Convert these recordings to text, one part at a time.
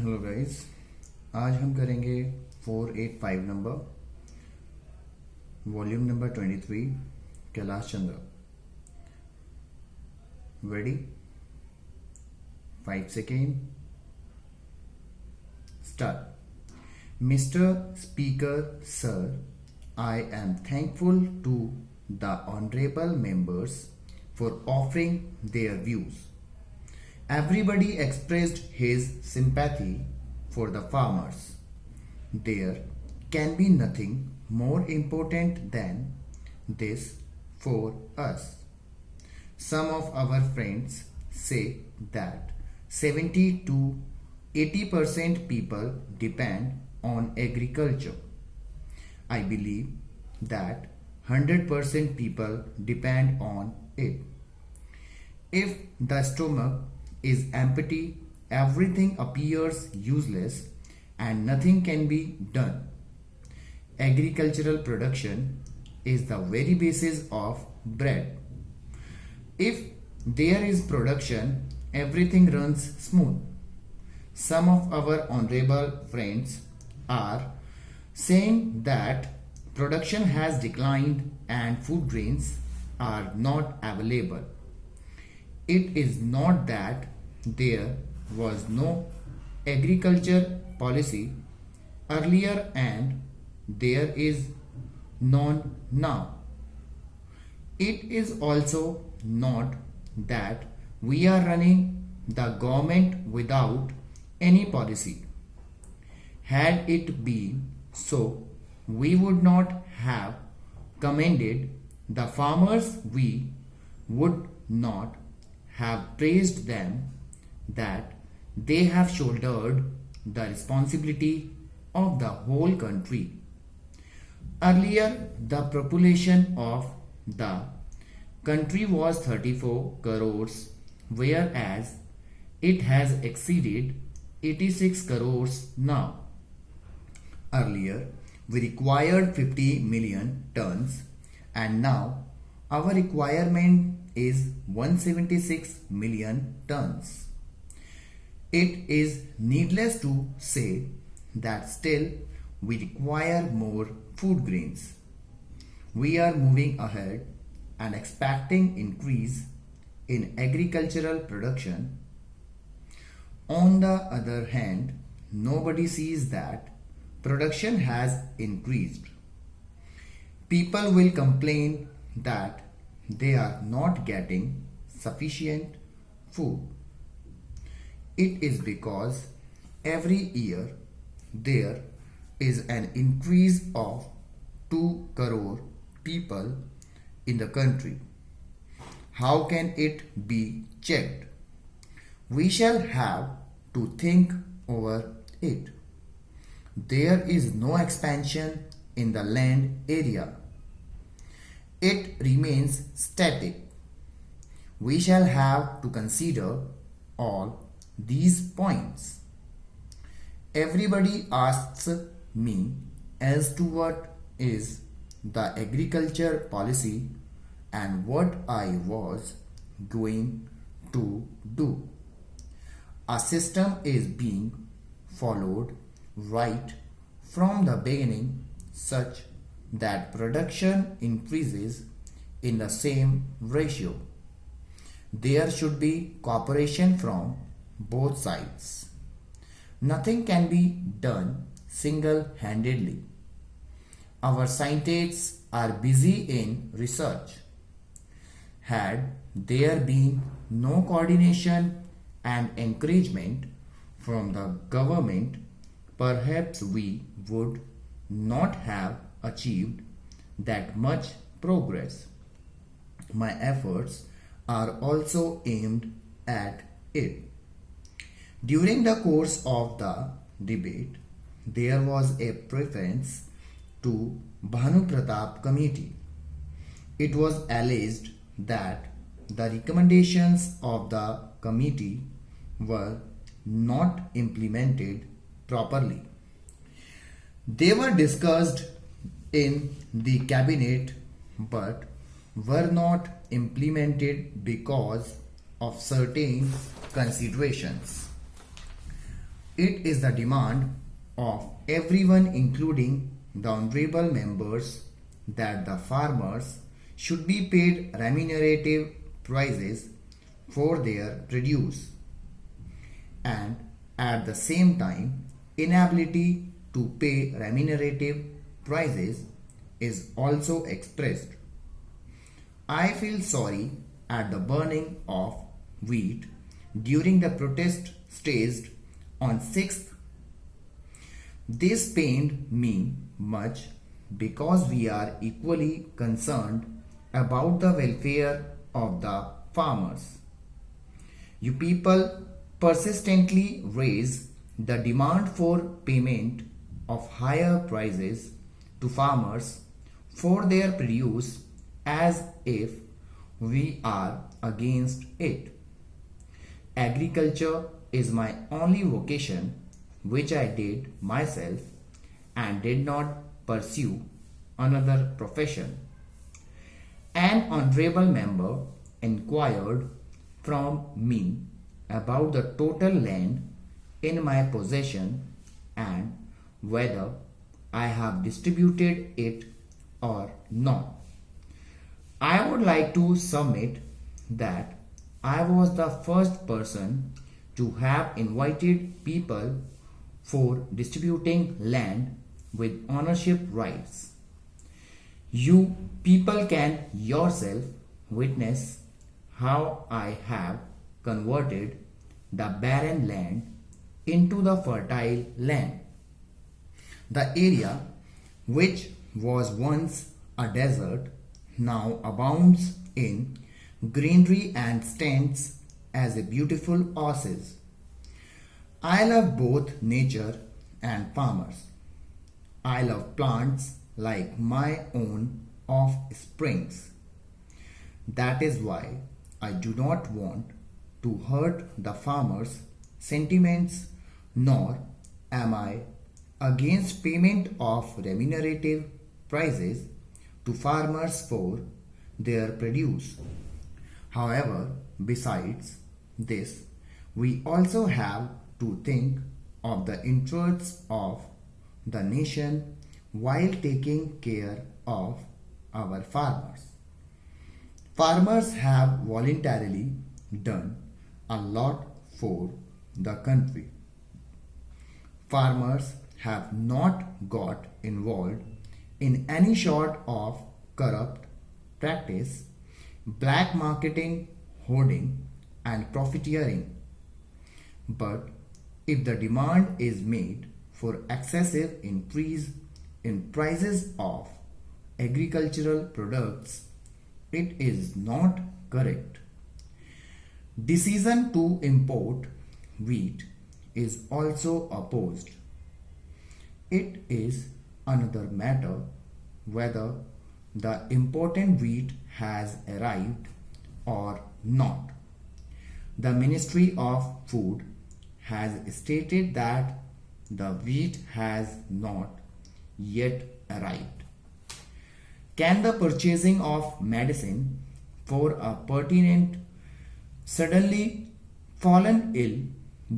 Hello guys, आज हम करेंगे 485 number, volume number 23, Kailash Chandra. Ready? 5 second, start. Mr. Speaker, sir, I am thankful to the honorable members for offering their views. Everybody expressed his sympathy for the farmers. There can be nothing more important than this for us. Some of our friends say that 70 to 80% people depend on agriculture. I believe that 100% people depend on it. If the stomach is empty, everything appears useless and nothing can be done. Agricultural production is the very basis of bread. If there is production, everything runs smooth. Some of our honorable friends are saying that production has declined and food grains are not available. It is not that there was no agriculture policy earlier and there is none now. It is also not that we are running the government without any policy. Had it been so, we would not have commended the farmers, we would not have praised them that they have shouldered the responsibility of the whole country. Earlier, the population of the country was 34 crores, whereas it has exceeded 86 crores now. Earlier, we required 50 million tons, and now our requirement is 176 million tons. It is needless to say that still we require more food grains. We are moving ahead and expecting increase in agricultural production. On the other hand, nobody sees that production has increased. People will complain that they are not getting sufficient food. It is because every year there is an increase of 2 crore people in the country. How can it be checked? We shall have to think over it. There is no expansion in the land area. It remains static. We shall have to consider all these points. Everybody asks me as to what is the agriculture policy and what I was going to do. A system is being followed right from the beginning such that production increases in the same ratio. There should be cooperation from both sides. Nothing can be done single-handedly. Our scientists are busy in research. Had there been no coordination and encouragement from the government, perhaps we would not have achieved that much progress. My efforts are also aimed at it. During the course of the debate, there was a preference to Bhanu Pratap Committee. It was alleged that the recommendations of the committee were not implemented properly. They were discussed in the cabinet but were not implemented because of certain considerations. It is the demand of everyone, including the honorable members, that the farmers should be paid remunerative prices for their produce, and at the same time, inability to pay remunerative prices is also expressed. I feel sorry at the burning of wheat during the protest staged on 6th. This pained me much because we are equally concerned about the welfare of the farmers. You people persistently raise the demand for payment of higher prices to farmers for their produce as if we are against it. Agriculture is my only vocation, which I did myself and did not pursue another profession. An honorable member inquired from me about the total land in my possession and whether I have distributed it or not. I would like to submit that I was the first person to have invited people for distributing land with ownership rights. You people can yourself witness how I have converted the barren land into the fertile land. The area, which was once a desert, now abounds in greenery and stands as a beautiful oasis. I love both nature and farmers. I love plants like my own offsprings. That is why I do not want to hurt the farmers' sentiments, nor am I against payment of remunerative prices to farmers for their produce. However, besides this, we also have to think of the interests of the nation while taking care of our farmers. Farmers have voluntarily done a lot for the country. Farmers have not got involved in any sort of corrupt practice, black marketing, hoarding, and profiteering. But if the demand is made for excessive increase in prices of agricultural products, it is not correct. Decision to import wheat is also opposed. It is another matter whether the important wheat has arrived or not. The Ministry of Food has stated that the wheat has not yet arrived. Can the purchasing of medicine for a pertinent suddenly fallen ill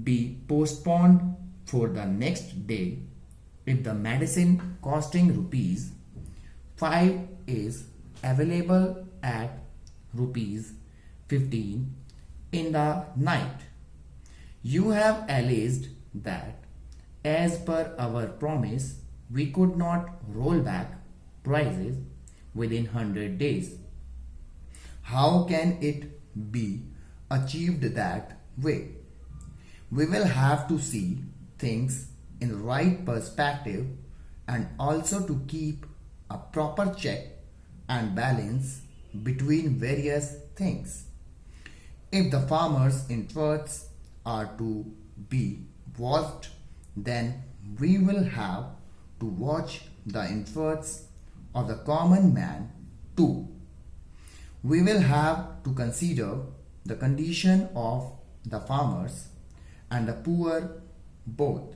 be postponed for the next day if the medicine costing rupees 5 is available at rupees 15 in the night? You have alleged that as per our promise we could not roll back prices within 100 days. How can it be achieved that way? We will have to see things in the right perspective and also to keep a proper check and balance between various things. If the farmers' interests are to be watched, then we will have to watch the interests of the common man too. We will have to consider the condition of the farmers and the poor both.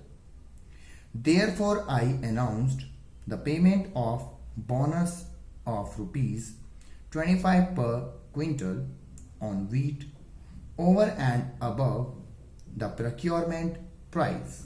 Therefore, I announced the payment of bonus of rupees 25 per quintal on wheat over and above the procurement price.